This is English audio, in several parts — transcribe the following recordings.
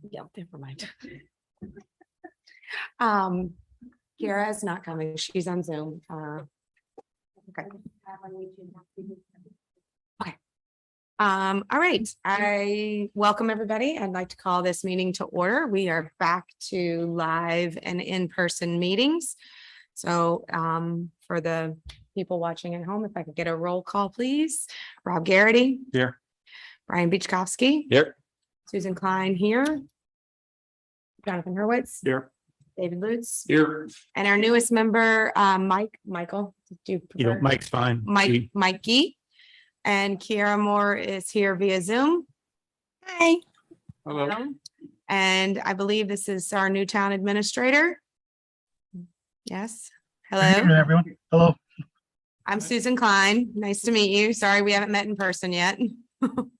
Yeah, never mind. Kira is not coming. She's on Zoom. Okay. Okay. All right. I welcome everybody. I'd like to call this meeting to order. We are back to live and in-person meetings. So for the people watching at home, if I could get a roll call, please. Rob Garrity. Here. Brian Beachkowski. Here. Susan Klein here. Jonathan Hurwitz. Here. David Lutz. Here. And our newest member, Michael. Do you prefer? Mike's fine. Mike Gee. And Kiara Moore is here via Zoom. Hi. Hello. And I believe this is our new town administrator. Yes. Good evening, Hello. everyone. Hello. I'm Susan Klein. Nice to meet you. Sorry, we haven't met in person yet.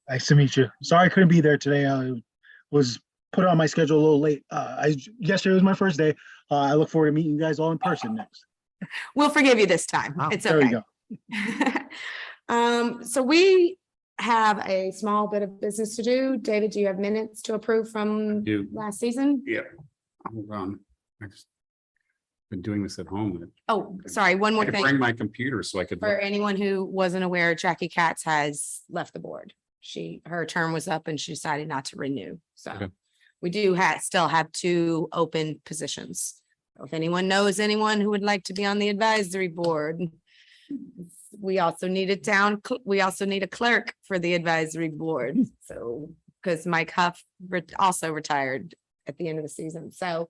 Nice to meet you. Sorry I couldn't be there today. I was put on my schedule a little late. Yesterday was my first day. I look forward to meeting you guys all in person next. We'll forgive you this time. Oh, It's there we okay. go. So we have a small bit of business to do. David, do you have minutes to approve from last season? Yeah. Hold on. I just been doing this at home. Oh, sorry, one I more could thing. bring my computer so I could. For anyone who wasn't aware, Jackie Katz has left the board. Her term was up and she decided not to renew. So Okay. we do still have 2 open positions. If anyone knows anyone who would like to be on the advisory board, we also need we also need a clerk for the advisory board. So, because Mike Huff also retired at the end of the season. So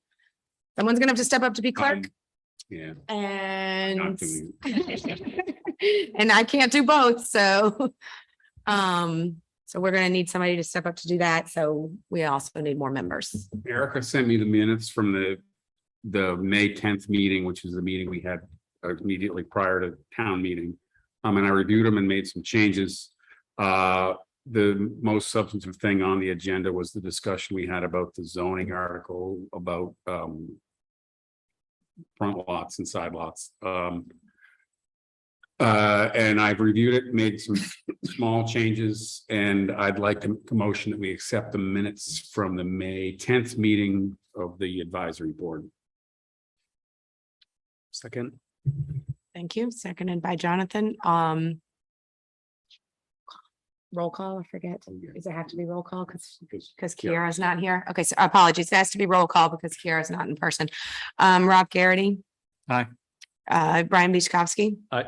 someone's gonna have to step up to be clerk. Yeah. And Not doing and I can't do both, so so we're gonna need somebody to step up to do that. So we also need more members. Erica sent me the minutes from the May 10th meeting, which is the meeting we had immediately prior to town meeting. And I reviewed them and made some changes. The most substantive thing on the agenda was the discussion we had about the zoning article about front lots and side lots. And I've reviewed it, made some small changes, and I'd like to motion that we accept the minutes from the May 10th meeting of the advisory board. Second. Thank you. Seconded by Jonathan. Roll call, I forget. Does it have to be roll call? Because Kiara's not here. Okay, so apologies. It has to be roll call because Kiara's not in person. Rob Garrity. Aye. Brian Beachkowski. Aye.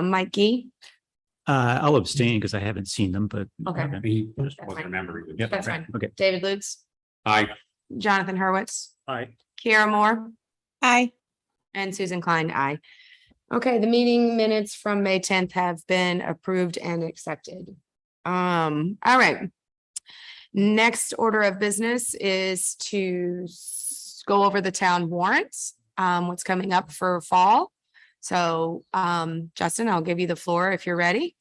Mike Gee. I'll abstain because I haven't seen them, but. Okay. He That's wasn't fine. remembering. Yep. That's fine. Okay. David Lutz. Aye. Jonathan Hurwitz. Aye. Kiara Moore. Aye. And Susan Klein, aye. Okay, the meeting minutes from May 10th have been approved and accepted. All right. Next order of business is to go over the town warrants, what's coming up for fall. So, Justin, I'll give you the floor if you're ready.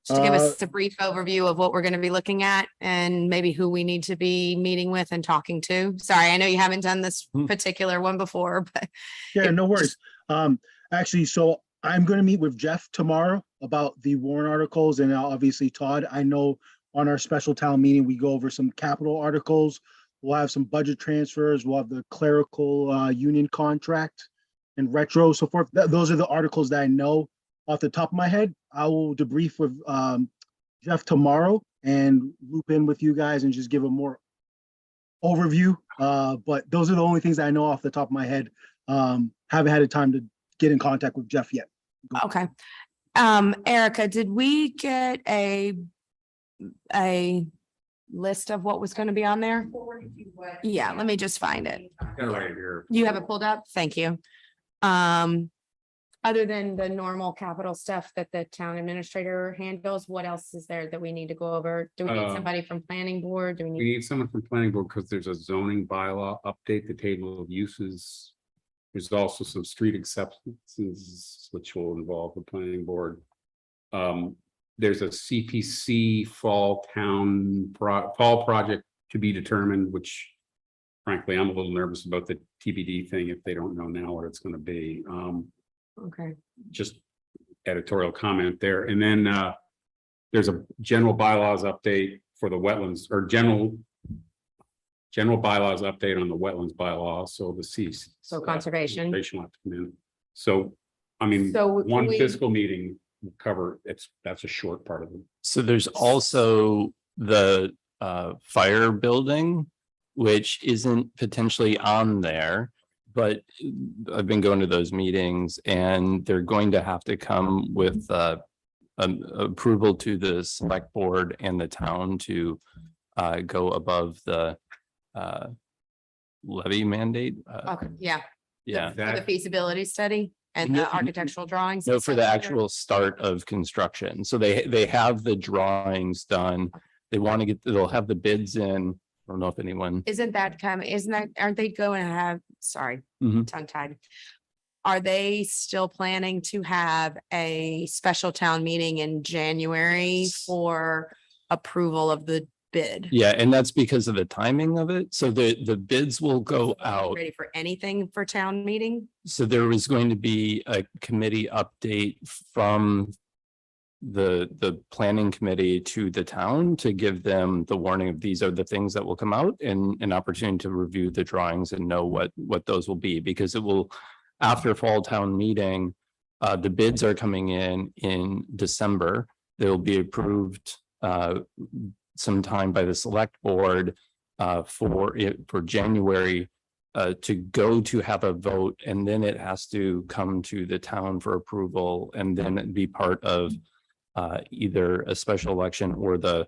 Just to give us a brief overview of what we're going to be looking at and maybe who we need to be meeting with and talking to. Sorry, I know you haven't done this particular one before, but. Yeah, no worries. Actually, so I'm going to meet with Jeff tomorrow about the warrant articles, and obviously Todd. I know on our special town meeting, we go over some capital articles. We'll have some budget transfers. We'll have the clerical union contract and retro, so forth. Those are the articles that I know off the top of my head. I will debrief with Jeff tomorrow and loop in with you guys and just give a more overview. But those are the only things that I know off the top of my head. Haven't had a time to get in contact with Jeff yet. Okay. Erica, did we get a list of what was going to be on there? Yeah, let me just find it. Got it right here. You have it pulled up? Thank you. Other than the normal capital stuff that the town administrator handles, what else is there that we need to go over? Do we need somebody from planning board? Do we We need? need someone from planning board because there's a zoning bylaw update, the table of uses. There's also some street acceptances, which will involve the planning board. There's a CPC fall project to be determined, which frankly, I'm a little nervous about the TBD thing if they don't know now what it's going to be. Okay. Just editorial comment there. And then there's a general bylaws update for the wetlands or general General bylaws update on the wetlands bylaw, so the cease. So conservation. Conservation will have to come in. So, I mean, So can one we- fiscal meeting will cover, that's a short part of it. So there's also the fire building, which isn't potentially on there. But I've been going to those meetings and they're going to have to come with approval to the select board and the town to go above the levy mandate. Okay, yeah, Yeah. for the That, feasibility study and No, the architectural drawings. No, and for the stuff. actual start of construction. So they have the drawings done. They want to get, they'll have the bids in. I don't know if anyone. Isn't that aren't they going to have, sorry, Mhm. tongue tied. Are they still planning to have a special town meeting in January for approval of the bid? Yeah, and that's because of the timing of it. So the bids will go out. Ready for anything for town meeting? So there was going to be a committee update from the planning committee to the town to give them the warning of these are the things that will come out and an opportunity to review the drawings and know what those will be, because it will, after fall town meeting, the bids are coming in December. They'll be approved sometime by the select board for January to go to have a vote, and then it has to come to the town for approval and then be part of either a special election or the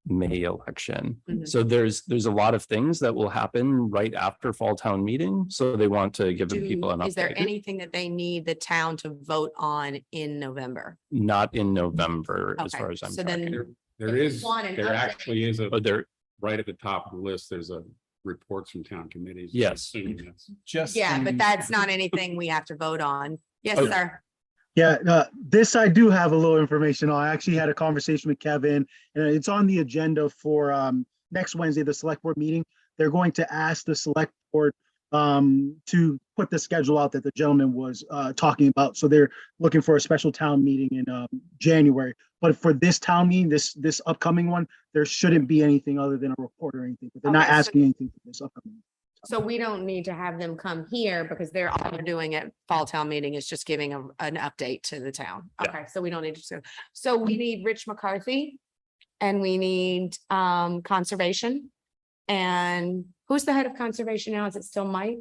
May election. Mhm. So there's a lot of things that will happen right after fall town meeting. So they want to give the people an update. Is there anything that they need the town to vote on in November? Not in November, as Okay, far as I'm so then- tracking. there If you is, want an there update- actually is a, But there, right at the top of the list, there's a reports from town committees. Yes. Assuming that's- Just. Yeah, but that's not anything we have to vote on. Yes, Oh. sir. Yeah, this I do have a little information on. I actually had a conversation with Kevin, and it's on the agenda for next Wednesday, the select board meeting. They're going to ask the select board to put the schedule out that the gentleman was talking about. So they're looking for a special town meeting in January. But for this town meeting, this upcoming one, there shouldn't be anything other than a report or anything. But they're not Okay, so- asking anything for this upcoming. So we don't need to have them come here because they're all they're doing at fall town meeting is just giving an update to the town. Yeah. Okay, so we don't need to. So we need Rich McCarthy and we need conservation. And who's the head of conservation now? Is it still Mike?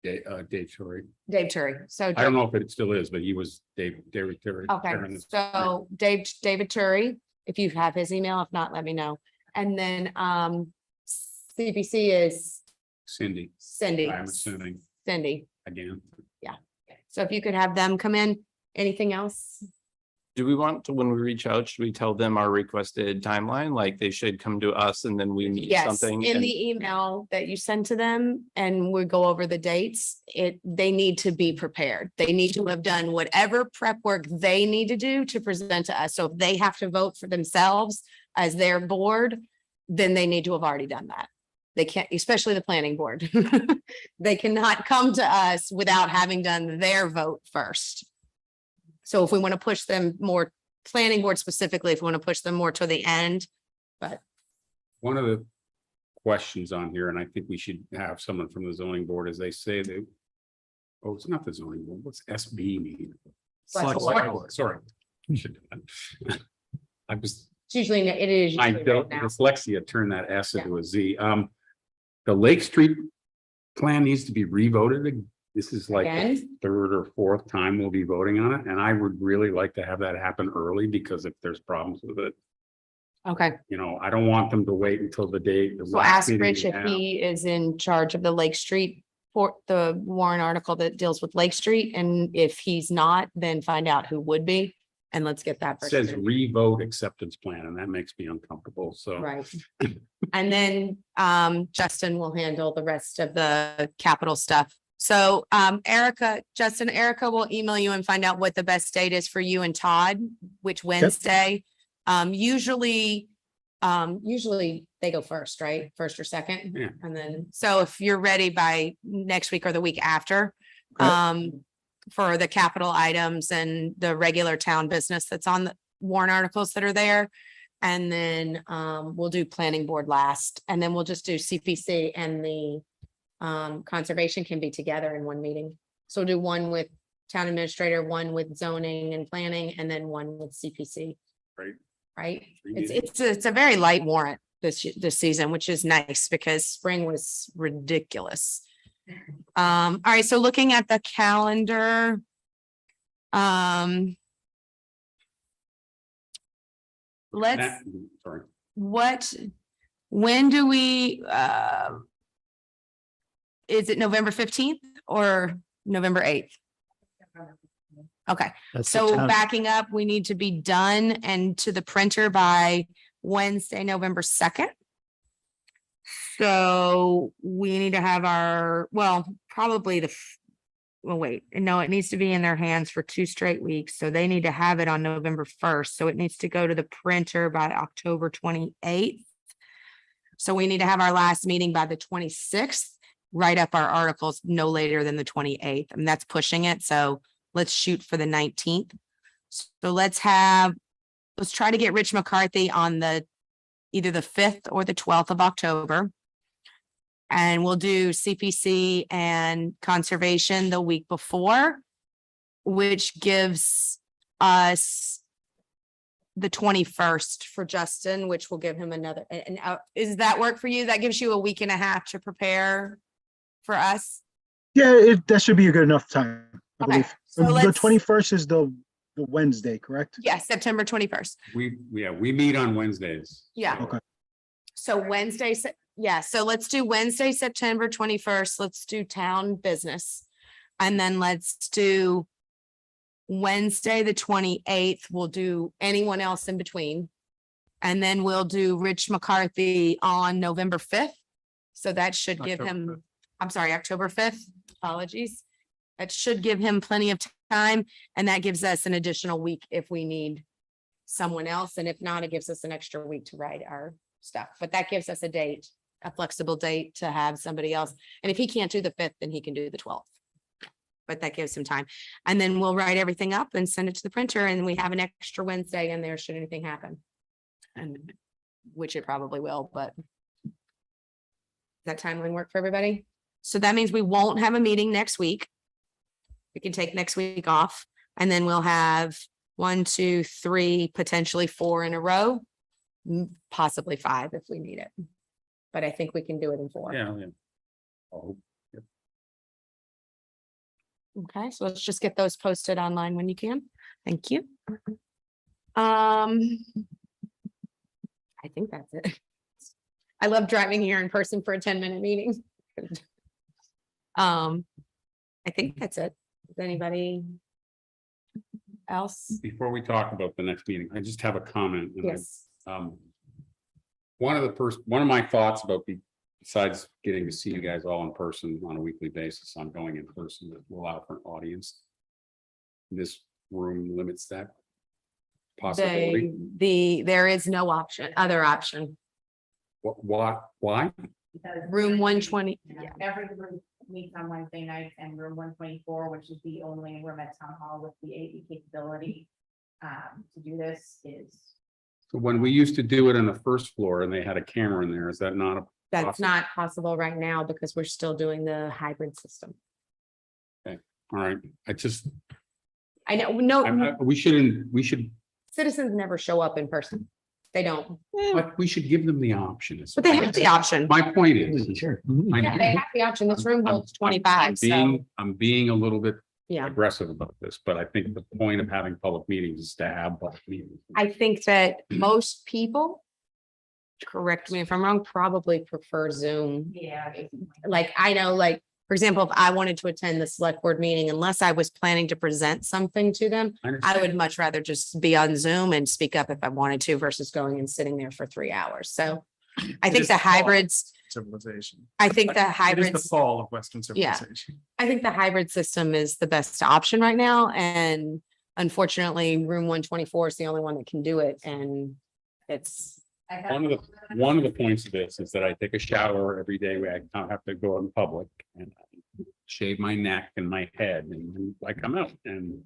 Dave Torrey. Dave Turry. So I don't know if it still is, but he was David Torrey. okay, so David Turry, if you have his email, if not, let me know. And then CPC is Cindy, Cindy. I'm assuming, Cindy. again. So if you could have them come in, anything else? do we want to, when we reach out, should we tell them our requested timeline? Like they should come to us and then we need Yes, something? in and- the email that you send to them and we go over the dates, they need to be prepared. They need to have done whatever prep work they need to do to present to us. So if they have to vote for themselves as their board, then they need to have already done that. They can't, especially the planning board. They cannot come to us without having done their vote first. So if we want to push them more, planning board specifically, if we want to push them more to the end, but One of the questions on here, and I think we should have someone from the zoning board, is they say that. Oh, it's not the zoning board, what's SB mean? Select Select board. board, sorry. We should do that. I was, it's usually, it is. I usually don't, right now. dyslexia turned that S into a Z. The Lake Street plan needs to be revoted. This is like the Again? third or fourth time we'll be voting on it, and I would really like to have that happen early, because if there's problems with it, Okay, you know, I don't want them to wait until the day. the so last ask meeting Rich we if have. he is in charge of the Lake Street for the Warren article that deals with Lake Street, and if he's not, then find out who would be, and let's get that. It says person. revote acceptance plan, and that makes me uncomfortable, so. Right. And then Justin will handle the rest of the capital stuff. So Erica will email you and find out what the best date is for you and Todd, which Wednesday. Usually they go first, right? First or second? Yeah. And then, so if you're ready by next week or the week after, Okay. for the capital items and the regular town business that's on the warrant articles that are there. And then we'll do planning board last, and then we'll just do CPC, and the conservation can be together in one meeting. So we'll do one with town administrator, one with zoning and planning, and then one with CPC. Right. Right? Three It's a very light warrant this season, which is nice because spring was ridiculous. All right, so looking at the calendar. Let's, Sorry. when do we, is it November 15th or November 8th? Okay, That's the so town- backing up, we need to be done and to the printer by Wednesday, November 2nd. So we need to have our, well, probably well, wait, no, it needs to be in their hands for 2 straight weeks. So they need to have it on November 1st. So it needs to go to the printer by October 28th. So we need to have our last meeting by the 26th, write up our articles no later than the 28th. And that's pushing it. So let's shoot for the 19th. So let's try to get Rich McCarthy on either the 5th or the 12th of October. And we'll do CPC and conservation the week before, which gives us the 21st for Justin, which will give him another, and is that work for you? That gives you a week and a half to prepare for us? Yeah, that should be a good enough time, I Okay, believe. so The let's, 21st is the Wednesday, correct? yeah, September 21st. We meet on Wednesdays. Yeah. Okay. So Wednesday, yeah, so let's do Wednesday, September 21st. Let's do town business. And then let's do Wednesday, the 28th. We'll do anyone else in between. And then we'll do Rich McCarthy on November 5th. So that should give him, I'm sorry, October 5th. Apologies. That should give him plenty of time. And that gives us an additional week if we need someone else. And if not, it gives us an extra week to write our stuff. But that gives us a date, a flexible date to have somebody else. And if he can't do the 5th, then he can do the 12th. But that gives him time. And then we'll write everything up and send it to the printer, and we have an extra Wednesday in there should anything happen. And which it probably will, but that timeline work for everybody? So that means we won't have a meeting next week. We can take next week off, and then we'll have 1, 2, 3, potentially 4 in a row, possibly 5 if we need it. But I think we can do it in 4. Yeah. Oh, Okay, so let's just get those posted online when you can. Thank you. I think that's it. I love driving here in person for a 10-minute meeting. I think that's it. Is anybody else? Before we talk about the next meeting, I just have a comment. And Yes. One of my thoughts about besides getting to see you guys all in person on a weekly basis, I'm going in person to allow for an audience. This room limits that possibility. There is no other option. Why? Room 120. Every room meets on Wednesday nights, and room 124, which is the only room at town hall with the AV capability to do this is. So when we used to do it on the first floor and they had a camera in there, is that not a? That's not possible right now because we're still doing the hybrid system. All right, I know, we should, citizens never show up in person. They don't, but we should give them the option. but they have the option. My point is. Sure. I- Yeah, they have the option. This room holds 25, so, I'm being a little bit yeah. aggressive about this, but I think the point of having public meetings is to have public meetings. I think that most people, correct me if I'm wrong, probably prefer Zoom. Yeah. Like, I know, like, for example, if I wanted to attend the select board meeting, unless I was planning to present something to them, I understand. would much rather just be on Zoom and speak up if I wanted to versus going and sitting there for 3 hours. So I think the hybrids, Civilization. I think the It is the hybrids, fall of Western Yeah. civilization. I think the hybrid system is the best option right now. And unfortunately, room 124 is the only one that can do it. And it's, One of the points of this is that I take a shower every day where I don't have to go out in public and I shave my neck and my head and then I come out and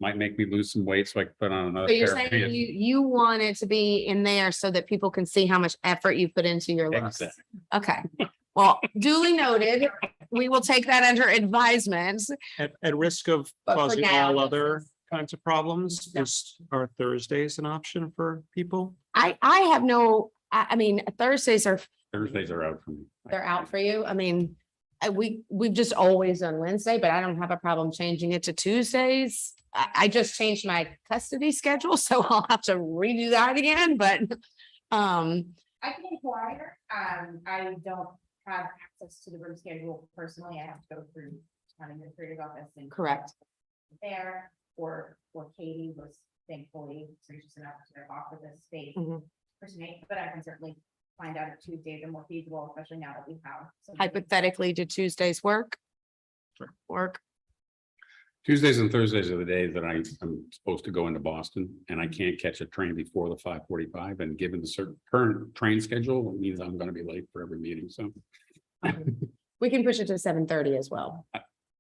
Might make me lose some weight so I can put on another So you're pair of saying pants. you want it to be in there so that people can see how much effort you put into your looks. Exactly. Okay, well, duly noted. We will take that under advisement. At risk of But for causing now, all this other is- kinds of problems, Yeah. are Thursdays an option for people? I have no, I mean, Thursdays are, Thursdays are out for me. they're out for you. I mean, we've just always done Wednesday, but I don't have a problem changing it to Tuesdays. I just changed my custody schedule, so I'll have to redo that again, but, I can inquire, I don't have access to the room schedule personally, I have to go through town administrator's office and. correct. There, or Katie was thankfully gracious enough to offer this space. Mhm. For tonight, but I can certainly find out if Tuesdays are more feasible, especially now that we have. some- Hypothetically, do Tuesdays work? Sure. Work? Tuesdays and Thursdays are the days that I'm supposed to go into Boston and I can't catch a train before the 5:45. And given the certain current train schedule, it means I'm gonna be late for every meeting, so. We can push it to 7:30 as well.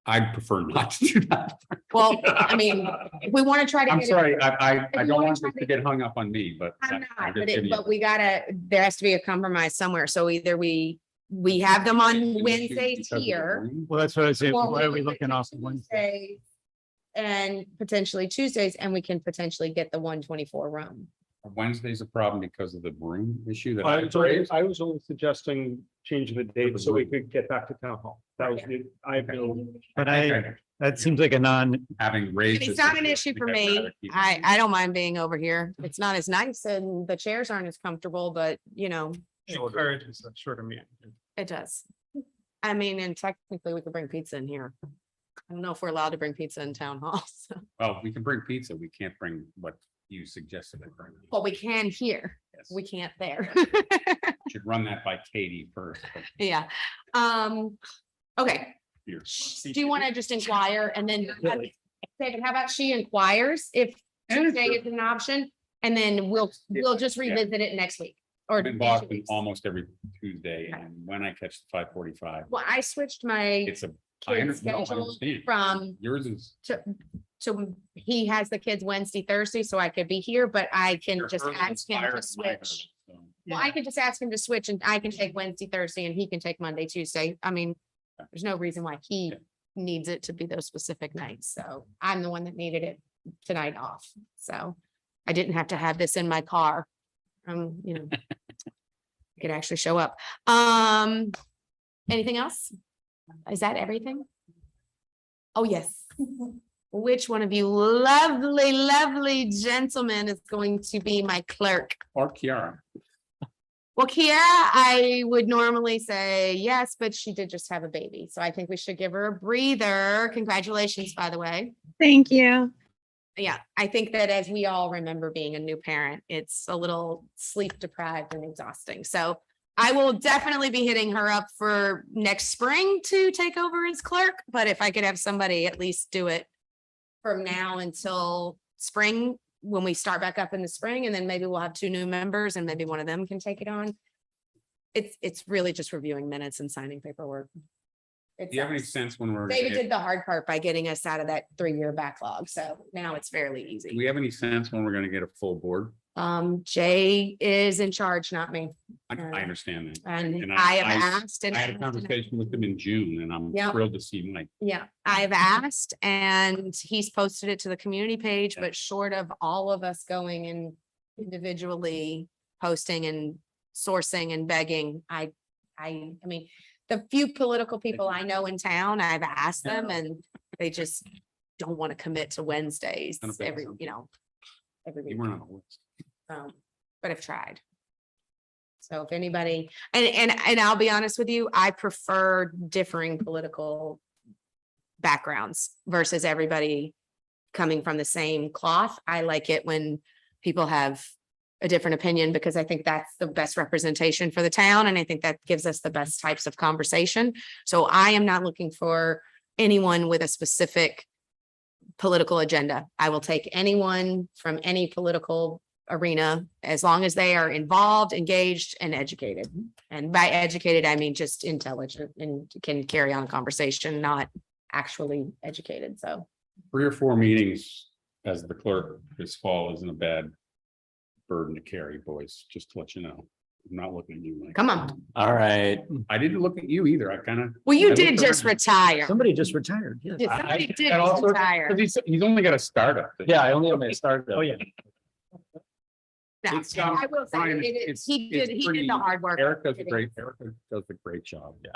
I'd prefer not to do that. Well, I mean, if we want to try to. I'm get it- sorry, I you don't wanna want try this to get hung up on me, but. I'm I'm not, just but giving you- but we gotta, there has to be a compromise somewhere. So either we have them on Wednesdays Because of the here. room. Well, that's what I say. or Why are we can looking do off Wednesday? Tuesdays And potentially Tuesdays, and we can potentially get the 124 room. Wednesday's a problem because of the room issue that I was only suggesting changing the date so we could get back to town hall. That was, I have no. But that seems like a having raised. It's this not an issue, issue for I'd me. rather keep it. I don't mind being over here. It's not as nice and the chairs aren't as comfortable, but you know, Encourages a shorter meeting. it does. I mean, and technically we could bring pizza in here. I don't know if we're allowed to bring pizza in town hall, so, Well, we can bring pizza. We can't bring what you suggested. I bring. but we can here. Yes. We can't there. Should run that by Katie first. but Yeah, okay. here. Do you want to just inquire and then, David, how about she inquires if Tuesday is an option? And then we'll just Yeah. revisit it next week or. I'm in in 2 Boston weeks. almost every Tuesday, and when I catch the 5:45, Well, I switched my it's a. I kids' no, I schedule understand. from Yours is. to, he has the kids Wednesday, Thursday, so I could be here, but I can your just hurdle is ask him higher to than my switch. hurdle, so. Well, I can just ask him to switch and I can take Wednesday, Thursday, and he can take Monday, Tuesday. I mean, there's no reason why he Yeah. needs it to be those specific nights. So I'm the one that needed it tonight off. So I didn't have to have this in my car. You know, I could actually show up. Anything else? Is that everything? Oh, yes. Which one of you lovely, lovely gentlemen is going to be my clerk? Or Kiara. Well, Kiara, I would normally say yes, but she did just have a baby. So I think we should give her a breather. Congratulations, by the way. Thank you. Yeah, I think that as we all remember being a new parent, it's a little sleep deprived and exhausting. So I will definitely be hitting her up for next spring to take over as clerk. But if I could have somebody at least do it from now until spring, when we start back up in the spring, and then maybe we'll have 2 new members and maybe one of them can take it on. It's really just reviewing minutes and signing paperwork. Do you have any It's, sense when we're? David did the hard part by getting us out of that 3-year backlog. So now it's fairly Do easy. we have any sense when we're gonna get a full board? Jay is in charge, not me. I understand that. And And I have asked and. I had a conversation with him in June and I'm Yeah. thrilled to see Mike. Yeah, I've asked and he's posted it to the community page, Yeah. but short of all of us going and individually posting and sourcing and begging, I mean, the few political people I know in town, I've asked them and they just don't want to commit to Wednesdays Not a big every, deal. you know, every You week. weren't on the list. But I've tried. So if anybody, and I'll be honest with you, I prefer differing political backgrounds versus everybody coming from the same cloth. I like it when people have a different opinion because I think that's the best representation for the town. And I think that gives us the best types of conversation. So I am not looking for anyone with a specific political agenda. I will take anyone from any political arena as long as they are involved, engaged, and educated. And by educated, I mean just intelligent and can carry on a conversation, not actually educated. So 3 or 4 meetings as the clerk, this fall isn't a bad burden to carry, boys, just to let you know. I'm not looking at you, Mike. Come on. All right. I didn't look at you either. I kind of. Well, you I did looked just around. retire. Somebody just retired. Yes. Somebody did just retire. He's only got a startup. Yeah, I only have my start. Oh, yeah. No, It's, I will say, Brian, he it's did pretty- the hard work. Erica does a great job. Yeah.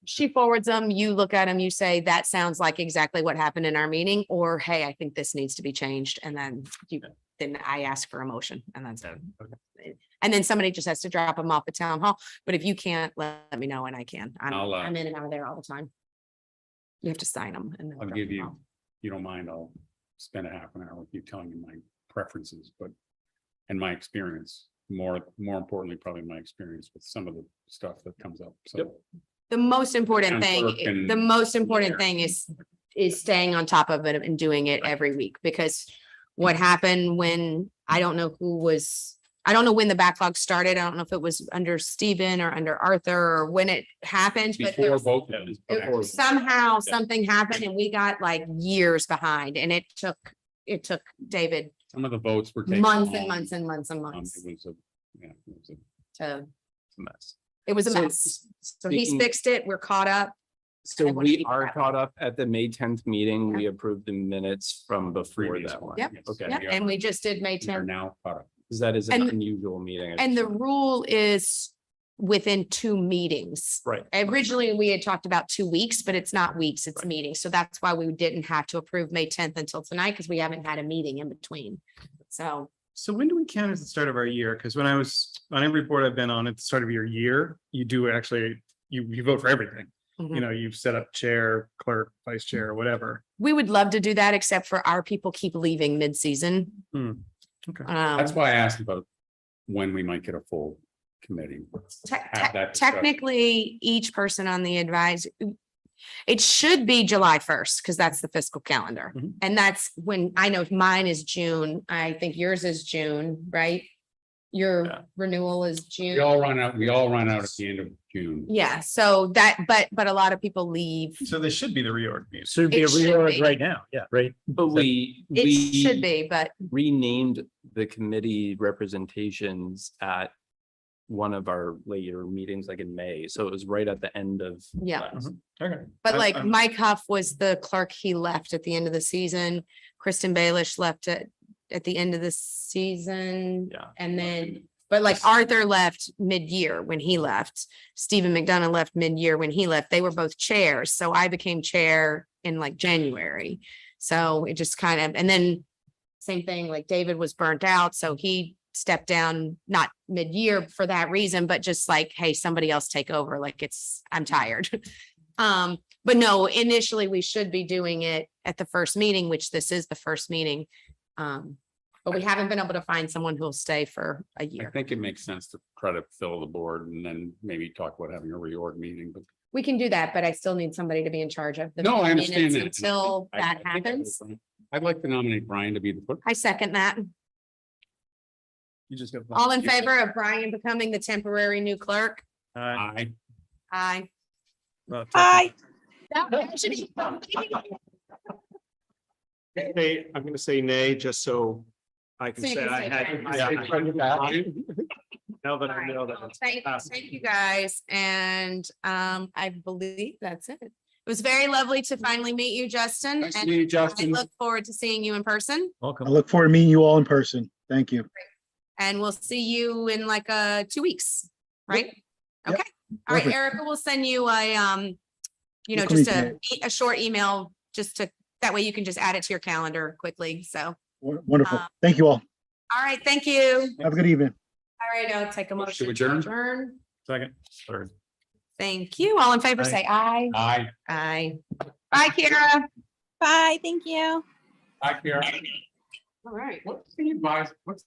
She forwards them, you look at them, you say, that sounds like exactly what happened in our meeting, or hey, I think this needs to be changed, and then I ask for a motion, and that's it. And then somebody just has to drop them off at town hall, but if you can't, let me know and I can. I'm in and out of there all the time. You have to sign them and then I'll drop give them you, off. you don't mind, I'll spend a half an hour with you telling you my preferences, but. And my experience, more importantly, probably my experience with some of the stuff that comes up, so. The most important Town thing, clerk and- the most important Yeah. thing is staying on top of it and doing it every week, because what happened when, I don't know when the backlog started. I don't know if it was under Stephen or under Arthur or when it happened, but there Before was- both of them. it- somehow something happened and we got like years behind, and it took David Some of the votes were taken. months and long. months and months and months It was a, yeah, it was a. to, Mess. it was a So, mess. So he's speaking- fixed it. We're caught up. So I wanna we keep are that. caught up at the May 10th meeting. Yeah. We approved the minutes from before Previous that one, one. Yep. yes. Okay. Yeah, and we just did May We are 10th. now caught up. Because that is an And- unusual meeting. I And the just- rule is within 2 meetings. Right. Originally, we had talked about 2 weeks, but it's not weeks, it's Right. meetings. So that's why we didn't have to approve May 10th until tonight, because we haven't had a meeting in between. So So when do we count as the start of our year? Because when I was on every board I've been on at the start of your year, you do actually, you vote for everything. mhm. You know, you've set up chair, clerk, vice chair, whatever. we would love to do that, except for our people keep leaving mid-season. Hmm, okay. That's why I asked about when we might get a full committee. have that discussion. Technically, each person on the advise, it should be July 1st, because that's the fiscal calendar. Mhm. And that's when, I know mine is June. I think yours is June, right? Your Yeah. renewal is June. We all run out at the end of June. Yeah, so that, but a lot of people leave. So this should be the reorg meeting. Should be a It should reorg be. right now. Yeah, right. But we It should be, but renamed the committee representations at one of our later meetings, like in May. So it was right at the end of. yeah. last. Okay. But I- like I'm- Mike Huff was the clerk, he left at the end of the season. Kristen Baelish left at the end of the season. Yeah. And then, but like Arthur left mid-year when he left. Stephen McDonough left mid-year when he left. They were both chairs. So I became chair in like January. So it just kind of, and then same thing, like David was burnt out, so he stepped down, not mid-year for that reason, but just like, hey, somebody else take over. Like I'm tired. But no, initially we should be doing it at the first meeting, which this is the first meeting. But we haven't been able to find someone who'll stay for a I year. think it makes sense to try to fill the board and then maybe talk about having a reorg meeting, but. We can do that, but I still need somebody to be in charge of the No, I understand minutes that. until I- I that think I happens. would- I'd like to nominate Brian to be the clerk. I second that. You just got. All in favor of Brian becoming the temporary new clerk? Aye. Aye. Hi. Hey, I'm gonna say nay, just so I can So you say can I say had. nay. Now that I know that. it's passed. Thank you guys, and I believe that's it. It was very lovely to finally meet you, Justin, Nice to and meet you, I Justin. look forward to seeing you in person, I Welcome. look forward to meeting you all in person. Thank you. and we'll see you in like 2 weeks, right? Yep. Okay, all right, Perfect. Erica will send you a We'll just communicate. a short email, just to, that way you can just add it to your calendar quickly, so. Wonderful. Uh, Thank you all. All right, thank you. Have a good evening. All right, I'll take a motion to adjourn? adjourn. Second. Third. Thank you. All in favor, Aye. say aye. Aye. Aye. Bye, Kira. Bye, thank you. Aye, Kara. All right. What's the advice, what's